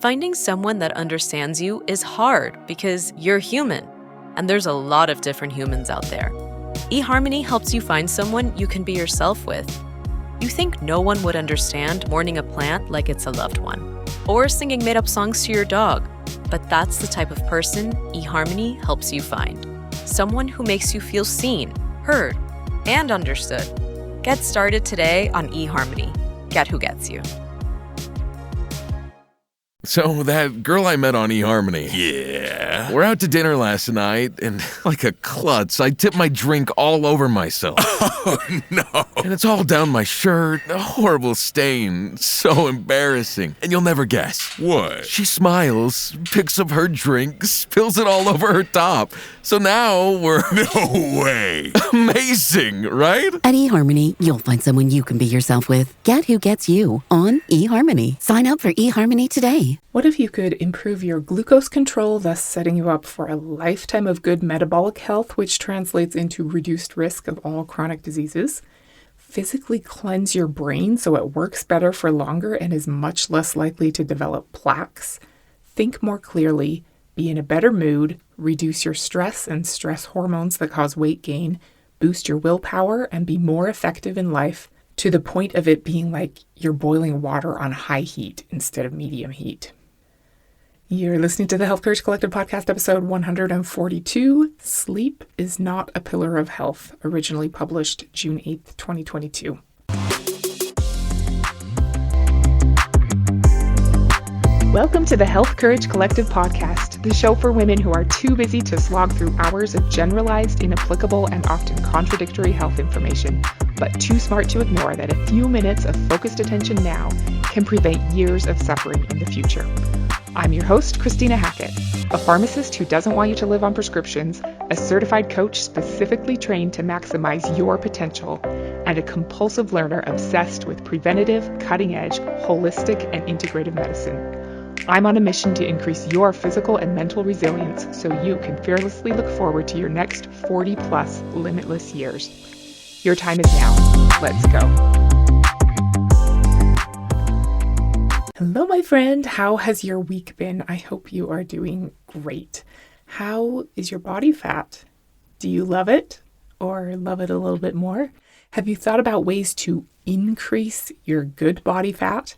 Finding someone that understands you is hard because you're human, and there's a lot of different humans out there. eHarmony helps you find someone you can be yourself with. You think no one would understand mourning a plant like it's a loved one, or singing made-up songs to your dog, but that's the type of person eHarmony helps you find. Someone who makes you feel seen, heard, and understood. Get started today on eHarmony. Get who gets you. So that girl I met on eHarmony. Yeah. We're out to dinner last night, and like a klutz, I tipped my drink all over myself. Oh, no. And it's all down my shirt, a horrible stain, so embarrassing. And you'll never guess. What? She smiles, picks up her drink, spills it all over her top. So now we're... No way. Amazing, right? At eHarmony, you'll find someone you can be yourself with. Get who gets you on eHarmony. Sign up for eHarmony today. What if you could improve your glucose control, thus setting you up for a lifetime of good metabolic health, which translates into reduced risk of all chronic diseases? Physically cleanse your brain so it works better for longer and is much less likely to develop plaques? Think more clearly, be in a better mood, reduce your stress and stress hormones that cause weight gain, boost your willpower, and be more effective in life, to the point of it being like you're boiling water on high heat instead of medium heat. You're listening to the Health Courage Collective podcast, episode 142, Sleep is Not a Pillar of Health, originally published June 8th, 2022. Welcome to the Health Courage Collective podcast, the show for women who are too busy to slog through hours of generalized, inapplicable, and often contradictory health information, but too smart to ignore that a few minutes of focused attention now can prevent years of suffering in the future. I'm your host, Christina Hackett, a pharmacist who doesn't want you to live on prescriptions, a certified coach specifically trained to maximize your potential, and a compulsive learner obsessed with preventative, cutting-edge, holistic, and integrative medicine. I'm on a mission to increase your physical and mental resilience so you can fearlessly look forward to your next 40-plus limitless years. Your time is now. Let's go. Hello, my friend. How has your week been? I hope you are doing great. How is your body fat? Do you love it or love it a little bit more? Have you thought about ways to increase your good body fat?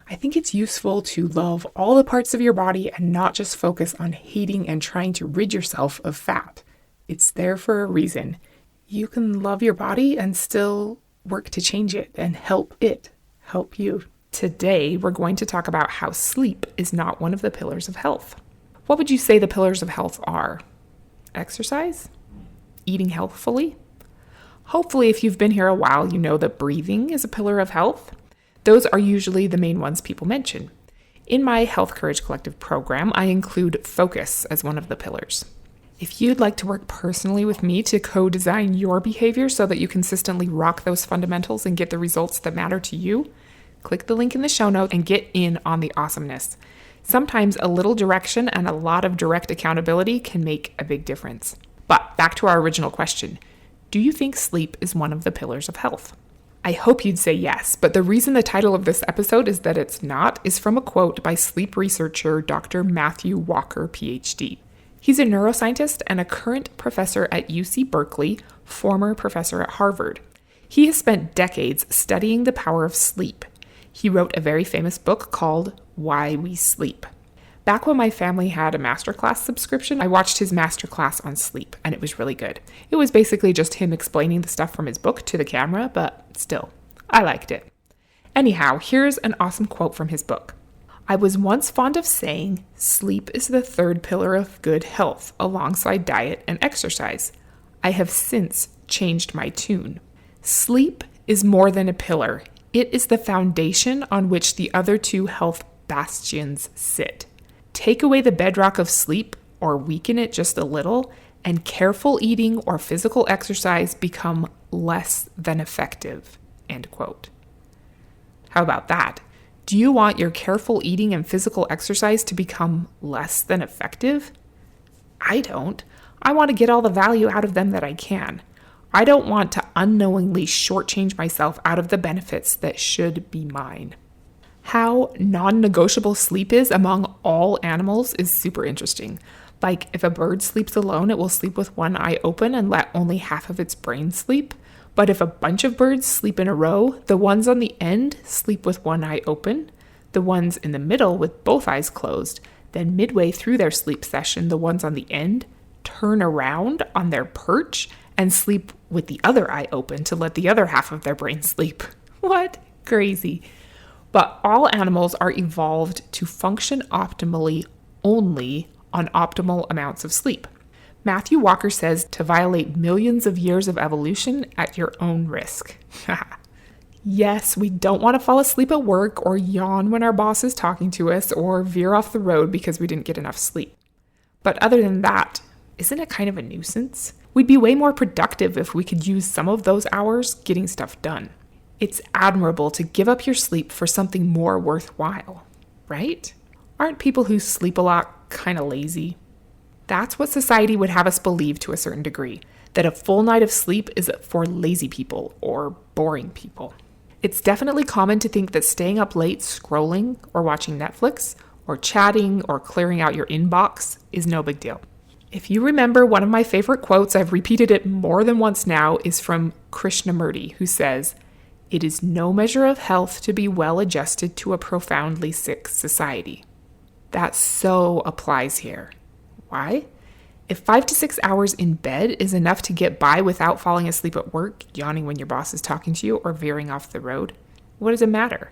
I think it's useful to love all the parts of your body and not just focus on hating and trying to rid yourself of fat. It's there for a reason. You can love your body and still work to change it and help it help you. Today, we're going to talk about how sleep is not one of the pillars of health. What would you say the pillars of health are? Exercise? Eating healthfully? Hopefully, if you've been here a while, you know that breathing is a pillar of health. Those are usually the main ones people mention. In my Health Courage Collective program, I include focus as one of the pillars. If you'd like to work personally with me to co-design your behavior so that you consistently rock those fundamentals and get the results that matter to you, click the link in the show notes and get in on the awesomeness. Sometimes a little direction and a lot of direct accountability can make a big difference. But back to our original question. Do you think sleep is one of the pillars of health? I hope you'd say yes, but the reason the title of this episode is that it's not is from a quote by sleep researcher Dr. Matthew Walker, PhD. He's a neuroscientist and a current professor at UC Berkeley, former professor at Harvard. He has spent decades studying the power of sleep. He wrote a very famous book called Why We Sleep. Back when my family had a masterclass subscription, I watched his masterclass on sleep, and it was really good. It was basically just him explaining the stuff from his book to the camera, but still, I liked it. Anyhow, here's an awesome quote from his book. I was once fond of saying, sleep is the third pillar of good health, alongside diet and exercise. I have since changed my tune. Sleep is more than a pillar. It is the foundation on which the other two health bastions sit. Take away the bedrock of sleep or weaken it just a little, and careful eating or physical exercise become less than effective. End quote. How about that? Do you want your careful eating and physical exercise to become less than effective? I don't. I want to get all the value out of them that I can. I don't want to unknowingly shortchange myself out of the benefits that should be mine. How non-negotiable sleep is among all animals is super interesting. Like, if a bird sleeps alone, it will sleep with one eye open and let only half of its brain sleep. But if a bunch of birds sleep in a row, the ones on the end sleep with one eye open, the ones in the middle with both eyes closed. Then midway through their sleep session, the ones on the end turn around on their perch and sleep with the other eye open to let the other half of their brain sleep. What? Crazy. But all animals are evolved to function optimally only on optimal amounts of sleep. Matthew Walker says to violate millions of years of evolution at your own risk. Yes, we don't want to fall asleep at work or yawn when our boss is talking to us or veer off the road because we didn't get enough sleep. But other than that, isn't it kind of a nuisance? We'd be way more productive if we could use some of those hours getting stuff done. It's admirable to give up your sleep for something more worthwhile, right? Aren't people who sleep a lot kind of lazy? That's what society would have us believe to a certain degree, that a full night of sleep is for lazy people or boring people. It's definitely common to think that staying up late scrolling or watching Netflix or chatting or clearing out your inbox is no big deal. If you remember, one of my favorite quotes, I've repeated it more than once now, is from Krishnamurti, who says, "It is no measure of health to be well adjusted to a profoundly sick society." That so applies here. Why? If 5 to 6 hours in bed is enough to get by without falling asleep at work, yawning when your boss is talking to you, or veering off the road, what does it matter?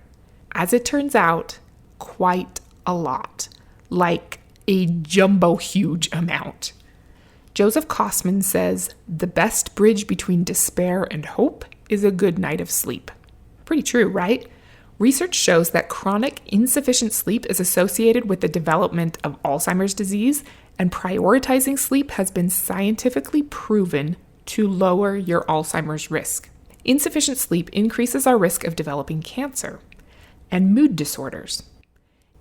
As it turns out, quite a lot. Like a jumbo huge amount. Joseph Kosman says, "The best bridge between despair and hope is a good night of sleep." Pretty true, right? Research shows that chronic insufficient sleep is associated with the development of Alzheimer's disease, and prioritizing sleep has been scientifically proven to lower your Alzheimer's risk. Insufficient sleep increases our risk of developing cancer and mood disorders.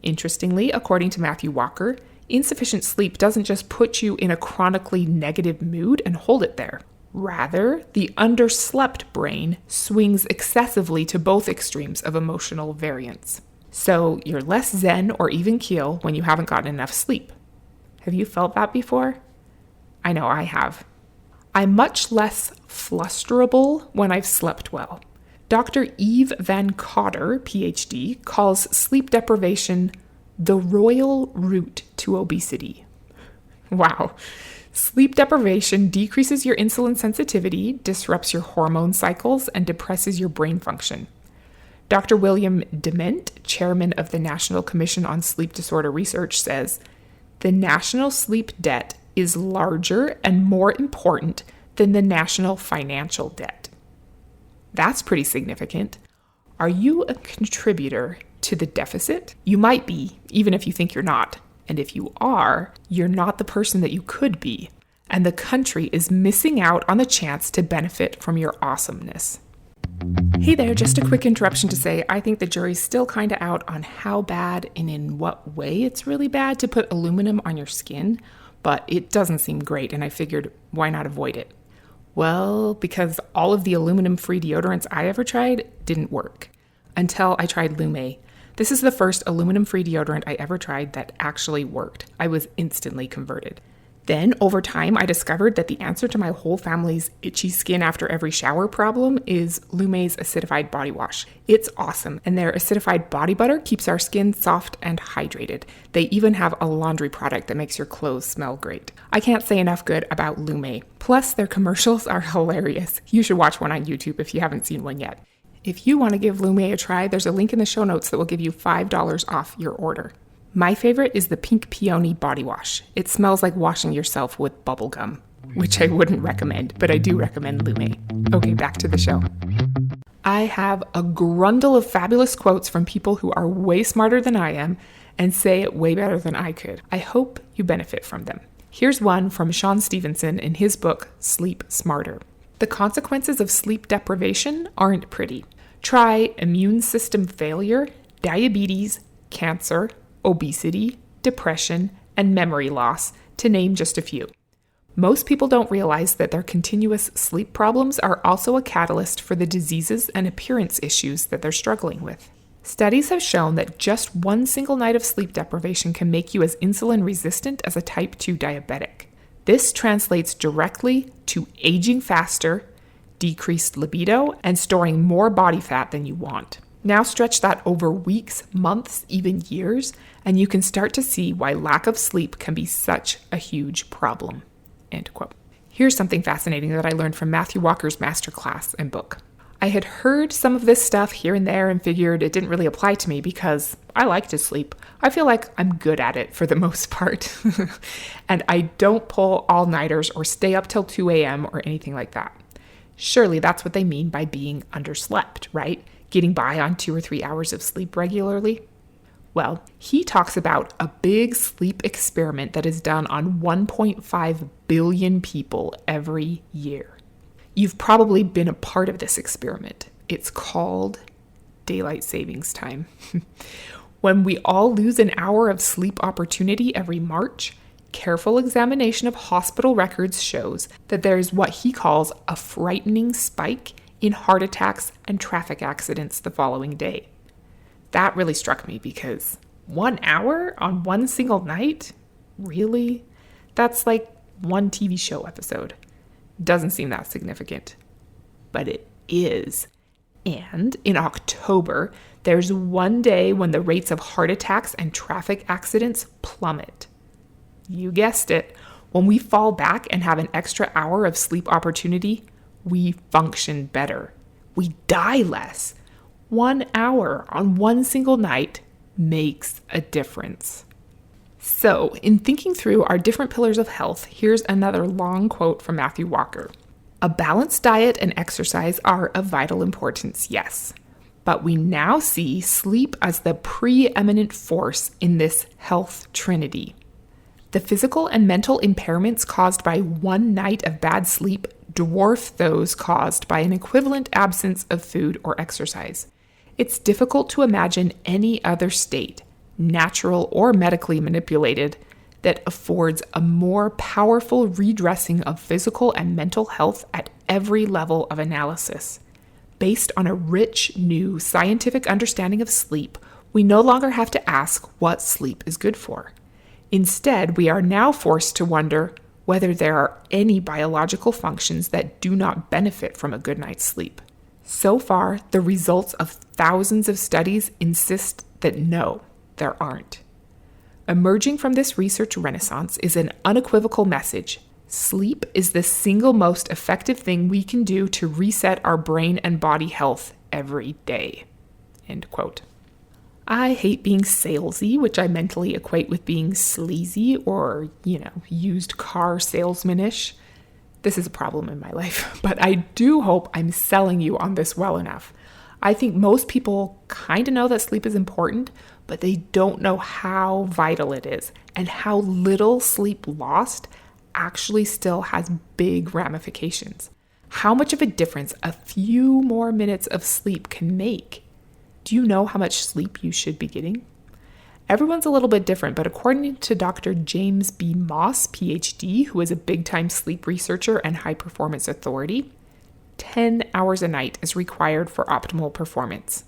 Interestingly, according to Matthew Walker, insufficient sleep doesn't just put you in a chronically negative mood and hold it there. Rather, the underslept brain swings excessively to both extremes of emotional variance. So you're less zen or even keel when you haven't gotten enough sleep. Have you felt that before? I know I have. I'm much less flusterable when I've slept well. Dr. Eve Van Cotter, PhD, calls sleep deprivation the royal route to obesity. Wow. Sleep deprivation decreases your insulin sensitivity, disrupts your hormone cycles, and depresses your brain function. Dr. William Dement, chairman of the National Commission on Sleep Disorder Research, says, "The national sleep debt is larger and more important than the national financial debt." That's pretty significant. Are you a contributor to the deficit? You might be, even if you think you're not. And if you are, you're not the person that you could be. And the country is missing out on the chance to benefit from your awesomeness. Hey there, just a quick interruption to say I think the jury's still kind of out on how bad and in what way it's really bad to put aluminum on your skin, but it doesn't seem great, and I figured, why not avoid it? Well, because all of the aluminum-free deodorants I ever tried didn't work. Until I tried Lume. This is the first aluminum-free deodorant I ever tried that actually worked. I was instantly converted. Then, over time, I discovered that the answer to my whole family's itchy skin after every shower problem is Lume's acidified body wash. It's awesome, and their acidified body butter keeps our skin soft and hydrated. They even have a laundry product that makes your clothes smell great. I can't say enough good about Lume. Plus, their commercials are hilarious. You should watch one on YouTube if you haven't seen one yet. If you want to give Lume a try, there's a link in the show notes that will give you $5 off your order. My favorite is the Pink Peony Body Wash. It smells like washing yourself with bubble gum, which I wouldn't recommend, but I do recommend Lume. Okay, back to the show. I have a grundle of fabulous quotes from people who are way smarter than I am and say it way better than I could. I hope you benefit from them. Here's one from Sean Stevenson in his book, Sleep Smarter. The consequences of sleep deprivation aren't pretty. Try immune system failure, diabetes, cancer, obesity, depression, and memory loss, to name just a few. Most people don't realize that their continuous sleep problems are also a catalyst for the diseases and appearance issues that they're struggling with. Studies have shown that just one single night of sleep deprivation can make you as insulin resistant as a type 2 diabetic. This translates directly to aging faster, decreased libido, and storing more body fat than you want. Now stretch that over weeks, months, even years, and you can start to see why lack of sleep can be such a huge problem. End quote. Here's something fascinating that I learned from Matthew Walker's masterclass and book. I had heard some of this stuff here and there and figured it didn't really apply to me because I like to sleep. I feel like I'm good at it for the most part. And I don't pull all-nighters or stay up till 2 a.m. or anything like that. Surely that's what they mean by being underslept, right? Getting by on 2 or 3 hours of sleep regularly. Well, he talks about a big sleep experiment that is done on 1.5 billion people every year. You've probably been a part of this experiment. It's called daylight savings time. When we all lose an hour of sleep opportunity every March, careful examination of hospital records shows that there is what he calls a frightening spike in heart attacks and traffic accidents the following day. That really struck me because 1 hour on one single night? Really? That's like one TV show episode. Doesn't seem that significant, but it is. And in October, there's one day when the rates of heart attacks and traffic accidents plummet. You guessed it. When we fall back and have an extra hour of sleep opportunity, we function better. We die less. 1 hour on one single night makes a difference. So, in thinking through our different pillars of health, here's another long quote from Matthew Walker. A balanced diet and exercise are of vital importance, yes. But we now see sleep as the preeminent force in this health trinity. The physical and mental impairments caused by one night of bad sleep dwarf those caused by an equivalent absence of food or exercise. It's difficult to imagine any other state, natural or medically manipulated, that affords a more powerful redressing of physical and mental health at every level of analysis. Based on a rich, new scientific understanding of sleep, we no longer have to ask what sleep is good for. Instead, we are now forced to wonder whether there are any biological functions that do not benefit from a good night's sleep. So far, the results of thousands of studies insist that no, there aren't. Emerging from this research renaissance is an unequivocal message. Sleep is the single most effective thing we can do to reset our brain and body health every day. End quote. I hate being salesy, which I mentally equate with being sleazy or, used car salesmanish. This is a problem in my life, but I do hope I'm selling you on this well enough. I think most people kind of know that sleep is important, but they don't know how vital it is and how little sleep lost actually still has big ramifications. How much of a difference a few more minutes of sleep can make. Do you know how much sleep you should be getting? Everyone's a little bit different, but according to Dr. James B. Moss, PhD, who is a big-time sleep researcher and high-performance authority, 10 hours a night is required for optimal performance.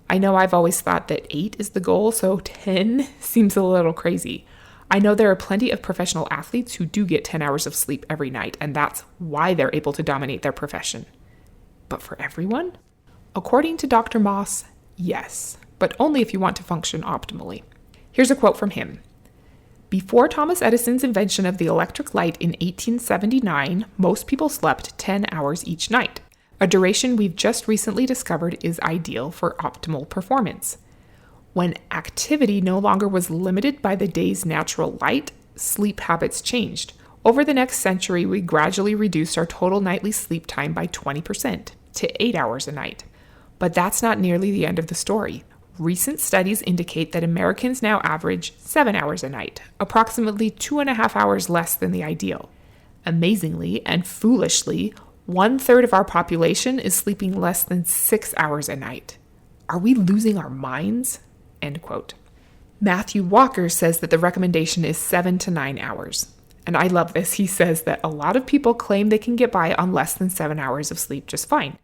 I know I've always thought that 8 is the goal, so 10 seems a little crazy. I know there are plenty of professional athletes who do get 10 hours of sleep every night, and that's why they're able to dominate their profession. But for everyone? According to Dr. Moss, yes, but only if you want to function optimally. Here's a quote from him. Before Thomas Edison's invention of the electric light in 1879, most people slept 10 hours each night. A duration we've just recently discovered is ideal for optimal performance. When activity no longer was limited by the day's natural light, sleep habits changed. Over the next century, we gradually reduced our total nightly sleep time by 20% to 8 hours a night. But that's not nearly the end of the story. Recent studies indicate that Americans now average 7 hours a night, approximately 2.5 hours less than the ideal. Amazingly and foolishly, 1/3 of our population is sleeping less than 6 hours a night. Are we losing our minds? End quote. Matthew Walker says that the recommendation is 7 to 9 hours. And I love this. He says that a lot of people claim they can get by on less than 7 hours of sleep just fine.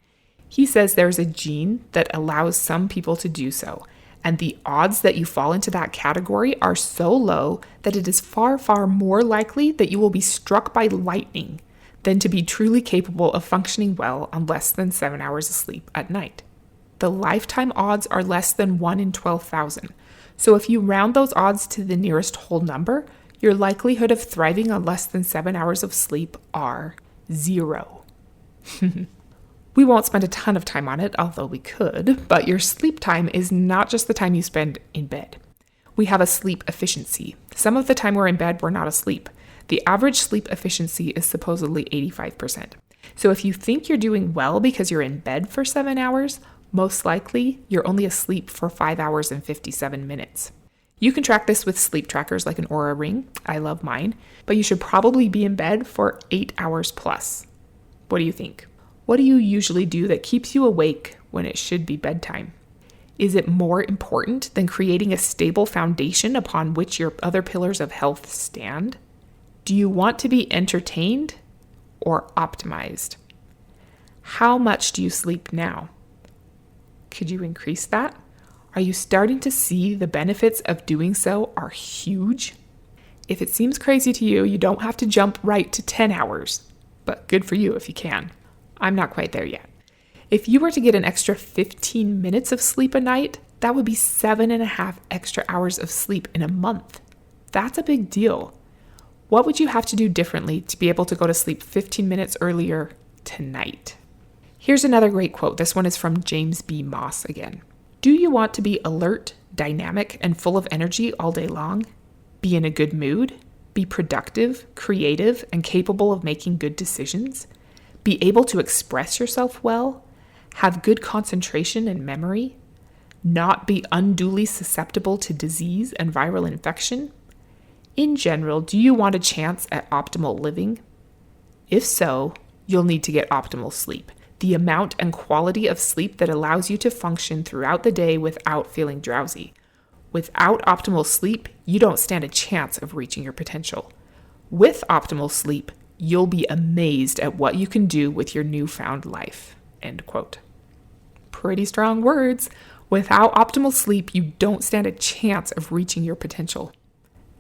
He says there's a gene that allows some people to do so, and the odds that you fall into that category are so low that it is far, far more likely that you will be struck by lightning than to be truly capable of functioning well on less than 7 hours of sleep at night. The lifetime odds are less than 1 in 12,000. So if you round those odds to the nearest whole number, your likelihood of thriving on less than 7 hours of sleep are 0. We won't spend a ton of time on it, although we could, but your sleep time is not just the time you spend in bed. We have a sleep efficiency. Some of the time we're in bed, we're not asleep. The average sleep efficiency is supposedly 85%. So if you think you're doing well because you're in bed for 7 hours, most likely you're only asleep for 5 hours and 57 minutes. You can track this with sleep trackers like an Oura ring. I love mine, but you should probably be in bed for 8 hours plus. What do you think? What do you usually do that keeps you awake when it should be bedtime? Is it more important than creating a stable foundation upon which your other pillars of health stand? Do you want to be entertained or optimized? How much do you sleep now? Could you increase that? Are you starting to see the benefits of doing so are huge? If it seems crazy to you, you don't have to jump right to 10 hours, but good for you if you can. I'm not quite there yet. If you were to get an extra 15 minutes of sleep a night, that would be 7.5 extra hours of sleep in a month. That's a big deal. What would you have to do differently to be able to go to sleep 15 minutes earlier tonight? Here's another great quote. This one is from James B. Moss again. Do you want to be alert, dynamic, and full of energy all day long? Be in a good mood? Be productive, creative, and capable of making good decisions? Be able to express yourself well? Have good concentration and memory? Not be unduly susceptible to disease and viral infection? In general, do you want a chance at optimal living? If so, you'll need to get optimal sleep. The amount and quality of sleep that allows you to function throughout the day without feeling drowsy. Without optimal sleep, you don't stand a chance of reaching your potential. With optimal sleep, you'll be amazed at what you can do with your newfound life. End quote. Pretty strong words. Without optimal sleep, you don't stand a chance of reaching your potential.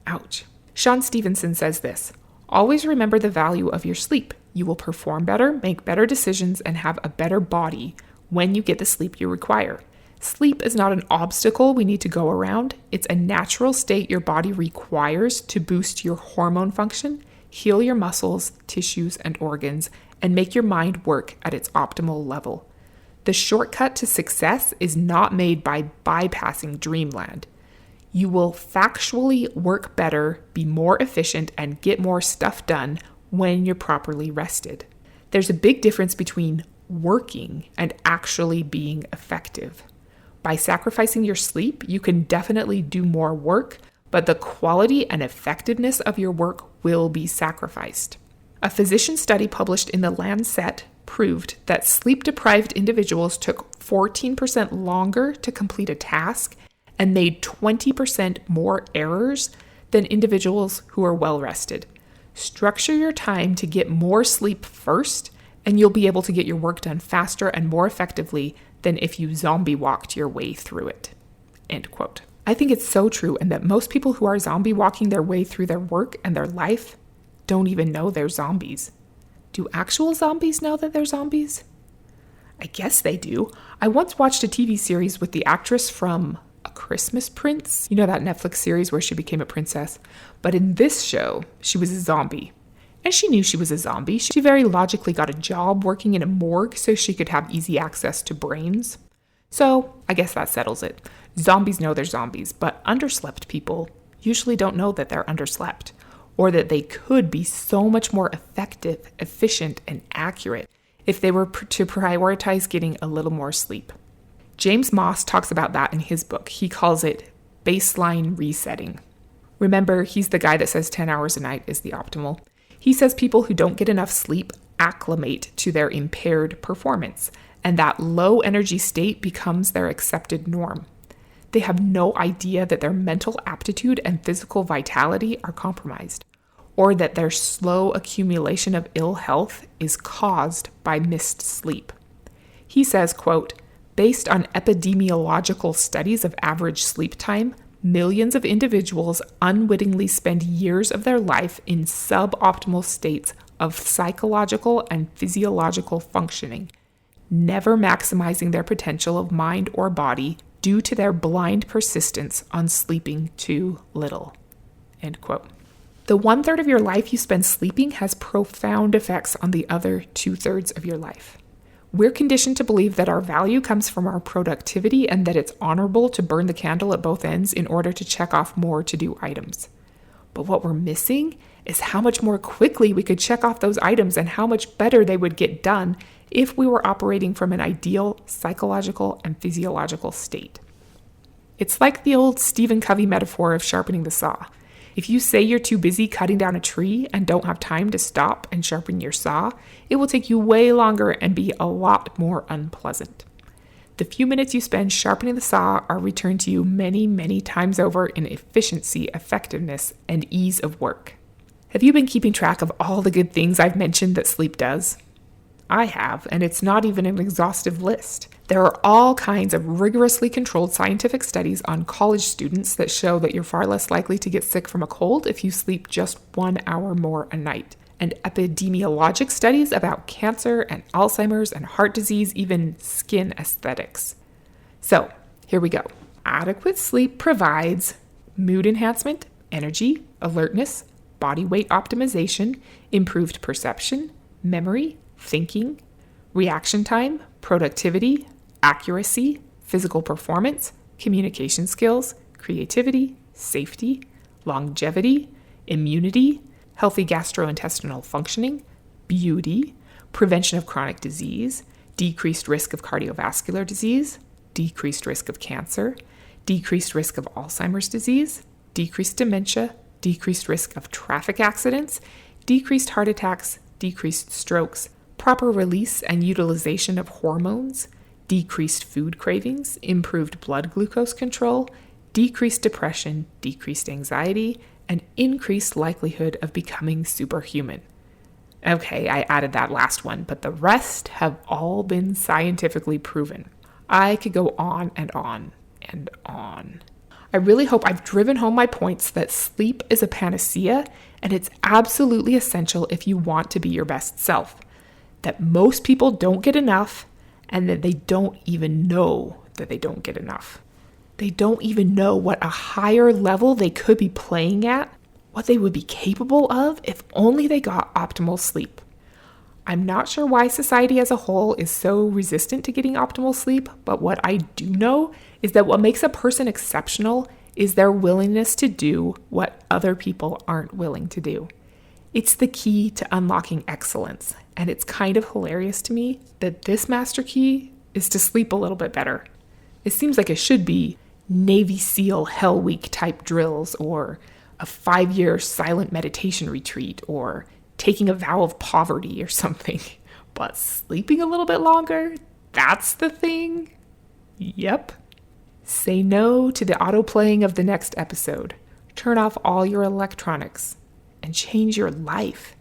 Ouch. Sean Stevenson says this, always remember the value of your sleep. You will perform better, make better decisions, and have a better body when you get the sleep you require. Sleep is not an obstacle we need to go around. It's a natural state your body requires to boost your hormone function, heal your muscles, tissues, and organs, and make your mind work at its optimal level. The shortcut to success is not made by bypassing dreamland. You will factually work better, be more efficient, and get more stuff done when you're properly rested. There's a big difference between working and actually being effective. By sacrificing your sleep, you can definitely do more work, but the quality and effectiveness of your work will be sacrificed. A physician study published in The Lancet proved that sleep-deprived individuals took 14% longer to complete a task and made 20% more errors than individuals who are well-rested. Structure your time to get more sleep first, and you'll be able to get your work done faster and more effectively than if you zombie walked your way through it. End quote. I think it's so true, and that most people who are zombie walking their way through their work and their life don't even know they're zombies. Do actual zombies know that they're zombies? I guess they do. I once watched a TV series with the actress from A Christmas Prince. You know that Netflix series where she became a princess? But in this show, she was a zombie. And she knew she was a zombie. She very logically got a job working in a morgue so she could have easy access to brains. So I guess that settles it. Zombies know they're zombies, but underslept people usually don't know that they're underslept, or that they could be so much more effective, efficient, and accurate if they were to prioritize getting a little more sleep. James Moss talks about that in his book. He calls it baseline resetting. Remember, he's the guy that says 10 hours a night is the optimal. He says people who don't get enough sleep acclimate to their impaired performance, and that low energy state becomes their accepted norm. They have no idea that their mental aptitude and physical vitality are compromised, or that their slow accumulation of ill health is caused by missed sleep. He says, quote, "Based on epidemiological studies of average sleep time, millions of individuals unwittingly spend years of their life in suboptimal states of psychological and physiological functioning, never maximizing their potential of mind or body due to their blind persistence on sleeping too little." End quote. The 1/3 of your life you spend sleeping has profound effects on the other 2/3 of your life. We're conditioned to believe that our value comes from our productivity and that it's honorable to burn the candle at both ends in order to check off more to-do items. But what we're missing is how much more quickly we could check off those items and how much better they would get done if we were operating from an ideal psychological and physiological state. It's like the old Stephen Covey metaphor of sharpening the saw. If you say you're too busy cutting down a tree and don't have time to stop and sharpen your saw, it will take you way longer and be a lot more unpleasant. The few minutes you spend sharpening the saw are returned to you many, many times over in efficiency, effectiveness, and ease of work. Have you been keeping track of all the good things I've mentioned that sleep does? I have, and it's not even an exhaustive list. There are all kinds of rigorously controlled scientific studies on college students that show that you're far less likely to get sick from a cold if you sleep just 1 hour more a night. And epidemiologic studies about cancer and Alzheimer's and heart disease, even skin aesthetics. So, here we go. Adequate sleep provides mood enhancement, energy, alertness, body weight optimization, improved perception, memory, thinking, reaction time, productivity, accuracy, physical performance, communication skills, creativity, safety, longevity, immunity, healthy gastrointestinal functioning, beauty, prevention of chronic disease, decreased risk of cardiovascular disease, decreased risk of cancer, decreased risk of Alzheimer's disease, decreased dementia, decreased risk of traffic accidents, decreased heart attacks, decreased strokes, proper release and utilization of hormones, decreased food cravings, improved blood glucose control, decreased depression, decreased anxiety, and increased likelihood of becoming superhuman. Okay, I added that last one, but the rest have all been scientifically proven. I could go on and on and on. I really hope I've driven home my points that sleep is a panacea and it's absolutely essential if you want to be your best self. That most people don't get enough and that they don't even know that they don't get enough. They don't even know what a higher level they could be playing at, what they would be capable of if only they got optimal sleep. I'm not sure why society as a whole is so resistant to getting optimal sleep, but what I do know is that what makes a person exceptional is their willingness to do what other people aren't willing to do. It's the key to unlocking excellence, and it's kind of hilarious to me that this master key is to sleep a little bit better. It seems like it should be Navy SEAL Hell Week type drills, or a 5-year silent meditation retreat, or taking a vow of poverty or something. But sleeping a little bit longer, that's the thing? Yep. Say no to the autoplaying of the next episode. Turn off all your electronics and change your life.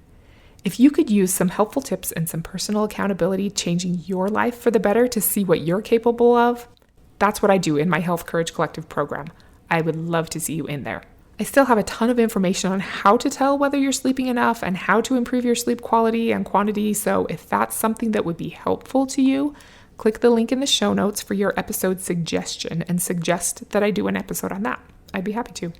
If you could use some helpful tips and some personal accountability changing your life for the better to see what you're capable of, that's what I do in my Health Courage Collective program. I would love to see you in there. I still have a ton of information on how to tell whether you're sleeping enough and how to improve your sleep quality and quantity, so if that's something that would be helpful to you, click the link in the show notes for your episode suggestion and suggest that I do an episode on that. I'd be happy to.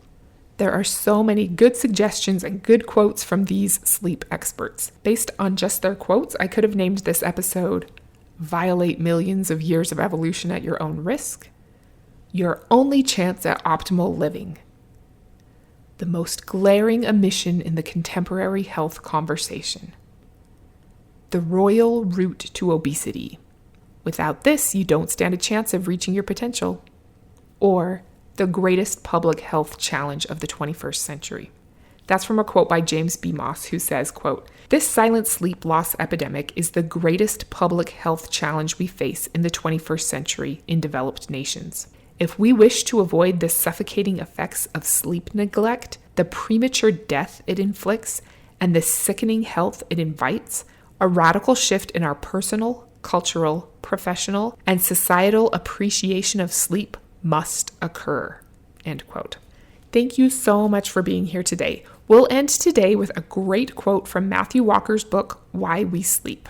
There are so many good suggestions and good quotes from these sleep experts. Based on just their quotes, I could have named this episode "Violate Millions of Years of Evolution at Your Own Risk," "Your Only Chance at Optimal Living," "The Most Glaring Omission in the Contemporary Health Conversation," "The Royal Route to Obesity. Without this, you don't stand a chance of reaching your potential," or "The Greatest Public Health Challenge of the 21st Century." That's from a quote by James B. Moss, who says, quote, "This silent sleep loss epidemic is the greatest public health challenge we face in the 21st century in developed nations. If we wish to avoid the suffocating effects of sleep neglect, the premature death it inflicts, and the sickening health it invites, a radical shift in our personal, cultural, professional, and societal appreciation of sleep must occur." End quote. Thank you so much for being here today. We'll end today with a great quote from Matthew Walker's book, Why We Sleep.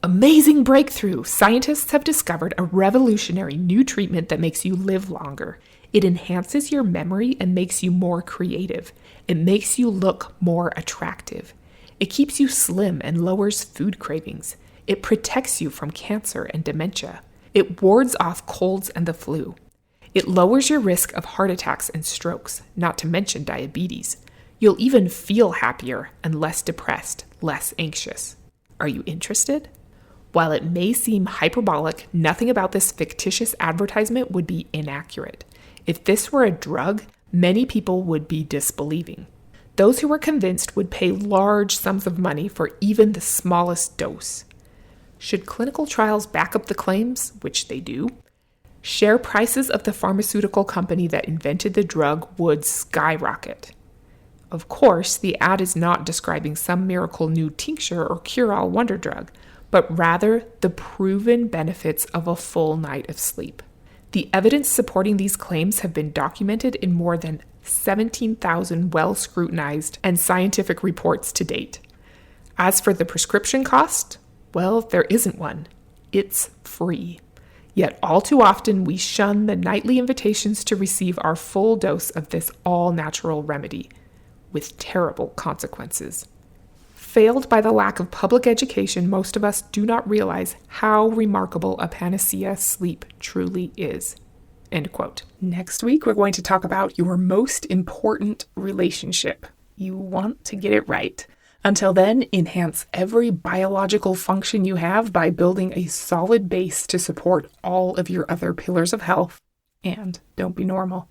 "Amazing breakthrough! Scientists have discovered a revolutionary new treatment that makes you live longer. It enhances your memory and makes you more creative. It makes you look more attractive. It keeps you slim and lowers food cravings. It protects you from cancer and dementia. It wards off colds and the flu. It lowers your risk of heart attacks and strokes, not to mention diabetes. You'll even feel happier and less depressed, less anxious. Are you interested?" While it may seem hyperbolic, nothing about this fictitious advertisement would be inaccurate. If this were a drug, many people would be disbelieving. Those who were convinced would pay large sums of money for even the smallest dose. Should clinical trials back up the claims, which they do, share prices of the pharmaceutical company that invented the drug would skyrocket. Of course, the ad is not describing some miracle new tincture or cure-all wonder drug, but rather the proven benefits of a full night of sleep. The evidence supporting these claims have been documented in more than 17,000 well-scrutinized and scientific reports to date. As for the prescription cost, well, there isn't one. It's free. Yet all too often we shun the nightly invitations to receive our full dose of this all-natural remedy, with terrible consequences. Failed by the lack of public education, most of us do not realize how remarkable a panacea sleep truly is. End quote. Next week, we're going to talk about your most important relationship. You want to get it right. Until then, enhance every biological function you have by building a solid base to support all of your other pillars of health. And don't be normal.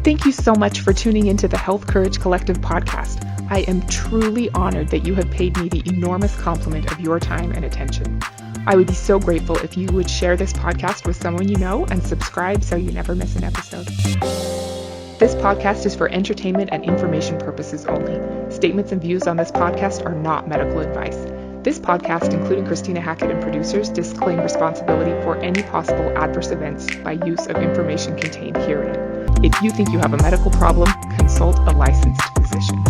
Thank you so much for tuning into the Health Courage Collective podcast. I am truly honored that you have paid me the enormous compliment of your time and attention. I would be so grateful if you would share this podcast with someone you know and subscribe so you never miss an episode. This podcast is for entertainment and information purposes only. Statements and views on this podcast are not medical advice. This podcast, including Christina Hackett and producers, disclaim responsibility for any possible adverse events by use of information contained herein. If you think you have a medical problem, consult a licensed physician.